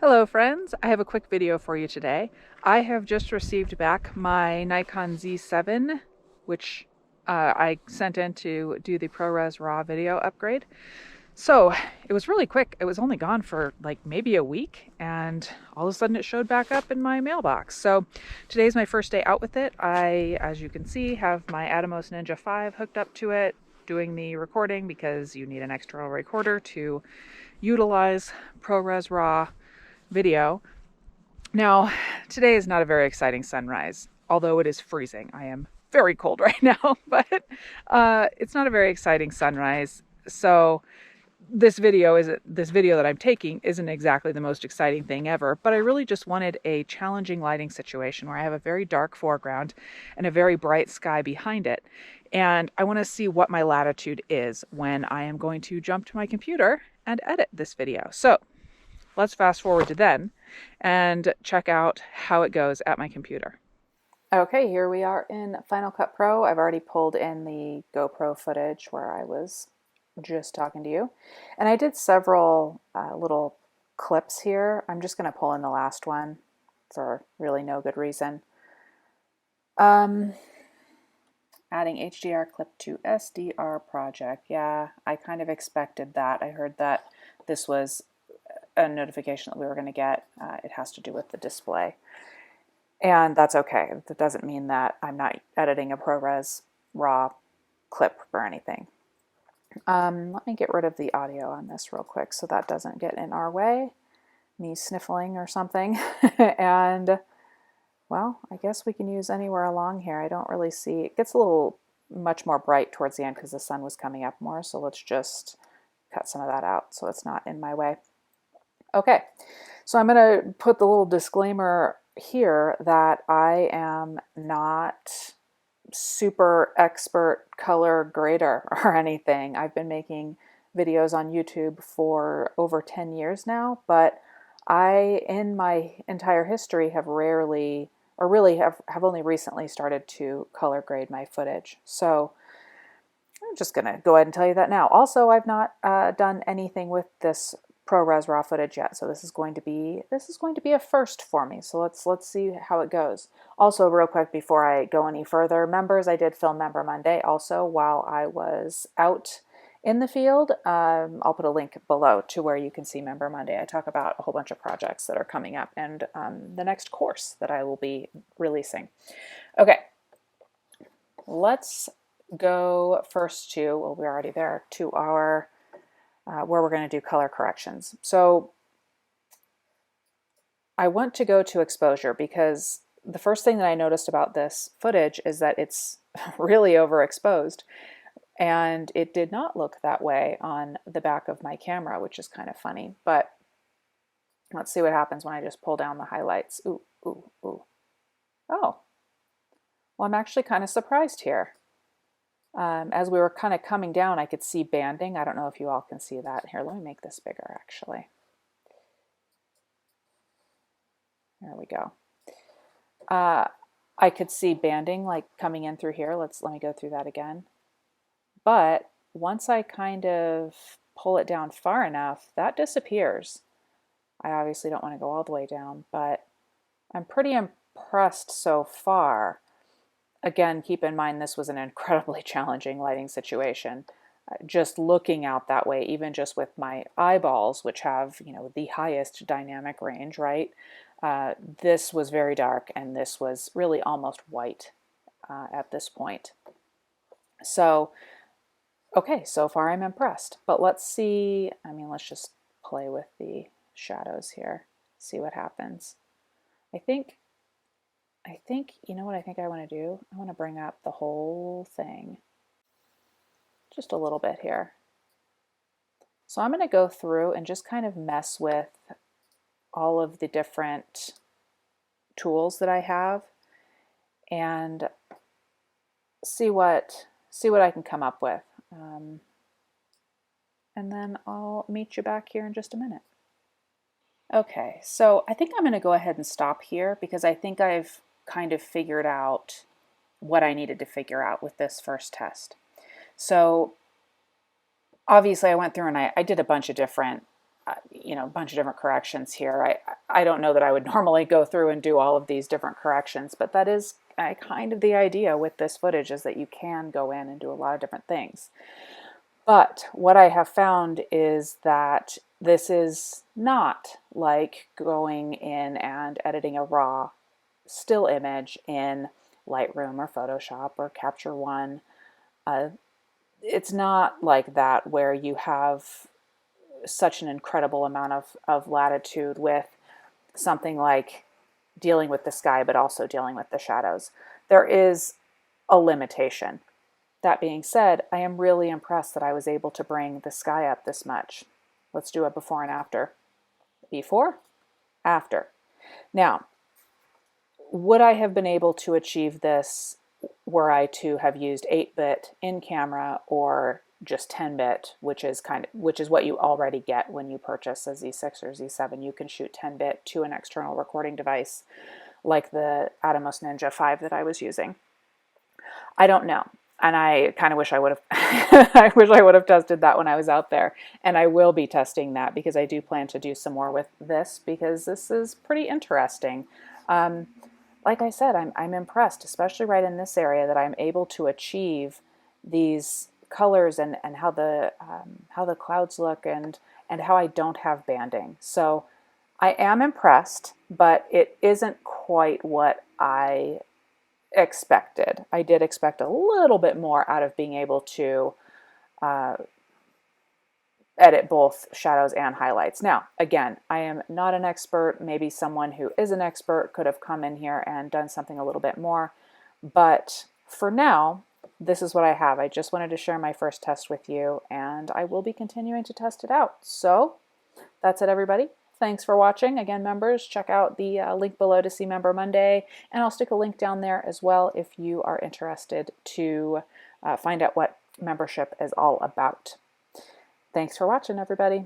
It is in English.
Hello friends, I have a quick video for you today. I have just received back my Nikon Z7, which I sent in to do the ProRes RAW video upgrade. So it was really quick. It was only gone for like maybe a week, and all of a sudden it showed back up in my mailbox. So today's my first day out with it. I, as you can see, have my Atomos Ninja 5 hooked up to it, doing the recording because you need an external recorder to utilize ProRes RAW video. Now, today is not a very exciting sunrise, although it is freezing. I am very cold right now, but it's not a very exciting sunrise. So this video that I'm taking isn't exactly the most exciting thing ever, but I really just wanted a challenging lighting situation where I have a very dark foreground and a very bright sky behind it. And I want to see what my latitude is when I am going to jump to my computer and edit this video. So let's fast forward to then and check out how it goes at my computer. Okay, here we are in Final Cut Pro. I've already pulled in the GoPro footage where I was just talking to you. And I did several little clips here. I'm just going to pull in the last one for really no good reason. Adding HDR clip to SDR project. Yeah, I kind of expected that. I heard that this was a notification that we were going to get. It has to do with the display. And that's okay. That doesn't mean that I'm not editing a ProRes RAW clip or anything. Let me get rid of the audio on this real quick so that doesn't get in our way. Me sniffling or something. And, well, I guess we can use anywhere along here. I don't really see, it gets a little much more bright towards the end because the sun was coming up more. So let's just cut some of that out so it's not in my way. Okay, so I'm going to put the little disclaimer here that I am not super expert color grader or anything. I've been making videos on YouTube for over 10 years now, but I, in my entire history, have rarely, or really have only recently started to color grade my footage. So I'm just going to go ahead and tell you that now. Also, I've not done anything with this ProRes RAW footage yet, so this is going to be a first for me. So let's see how it goes. Also, real quick before I go any further, members, I did film Member Monday also while I was out in the field. I'll put a link below to where you can see Member Monday. I talk about a whole bunch of projects that are coming up and the next course that I will be releasing. Okay, let's go first to, well, we're already there, to our where we're going to do color corrections. So I want to go to exposure because the first thing that I noticed about this footage is that it's really overexposed, and it did not look that way on the back of my camera, which is kind of funny. But let's see what happens when I just pull down the highlights. Ooh, ooh, ooh. Oh, well, I'm actually kind of surprised here. As we were kind of coming down, I could see banding. I don't know if you all can see that. Here, let me make this bigger, actually. There we go. I could see banding like coming in through here. Let me go through that again. But once I kind of pull it down far enough, that disappears. I obviously don't want to go all the way down, but I'm pretty impressed so far. Again, keep in mind this was an incredibly challenging lighting situation. Just looking out that way, even just with my eyeballs, which have, you know, the highest dynamic range, right? This was very dark, and this was really almost white at this point. So, okay, so far I'm impressed. But let's see, let's just play with the shadows here, see what happens. I think, you know what I think I want to do? I want to bring up the whole thing just a little bit here. So I'm going to go through and just kind of mess with all of the different tools that I have and see what I can come up with. And then I'll meet you back here in just a minute. Okay, so I think I'm going to go ahead and stop here because I think I've kind of figured out what I needed to figure out with this first test. So obviously I went through and I did a bunch of different you know, a bunch of different corrections here. I don't know that I would normally go through and do all of these different corrections, but that is kind of the idea with this footage, is that you can go in and do a lot of different things. But what I have found is that this is not like going in and editing a raw still image in Lightroom or Photoshop or Capture One. It's not like that, where you have such an incredible amount of latitude with something like dealing with the sky, but also dealing with the shadows. There is a limitation. That being said, I am really impressed that I was able to bring the sky up this much. Let's do a before and after. Before, after. Now, would I have been able to achieve this were I to have used 8-bit in camera or just 10-bit, which is what you already get when you purchase a Z6 or Z7. You can shoot 10-bit to an external recording device like the Atomos Ninja 5 that I was using. I don't know. And I kind of wish I would have I wish I would have tested that when I was out there. And I will be testing that, because I do plan to do some more with this, because this is pretty interesting. Like I said, I'm impressed, especially right in this area, that I'm able to achieve these colors and how the clouds look, and how I don't have banding. So I am impressed, but it isn't quite what I expected. I did expect a little bit more out of being able to edit both shadows and highlights. Now, again, I am not an expert. Maybe someone who is an expert could have come in here and done something a little bit more. But for now, this is what I have. I just wanted to share my first test with you, and I will be continuing to test it out. So that's it, everybody. Thanks for watching. Again, members, check out the link below to see Member Monday, and I'll stick a link down there as well if you are interested to find out what membership is all about. Thanks for watching, everybody.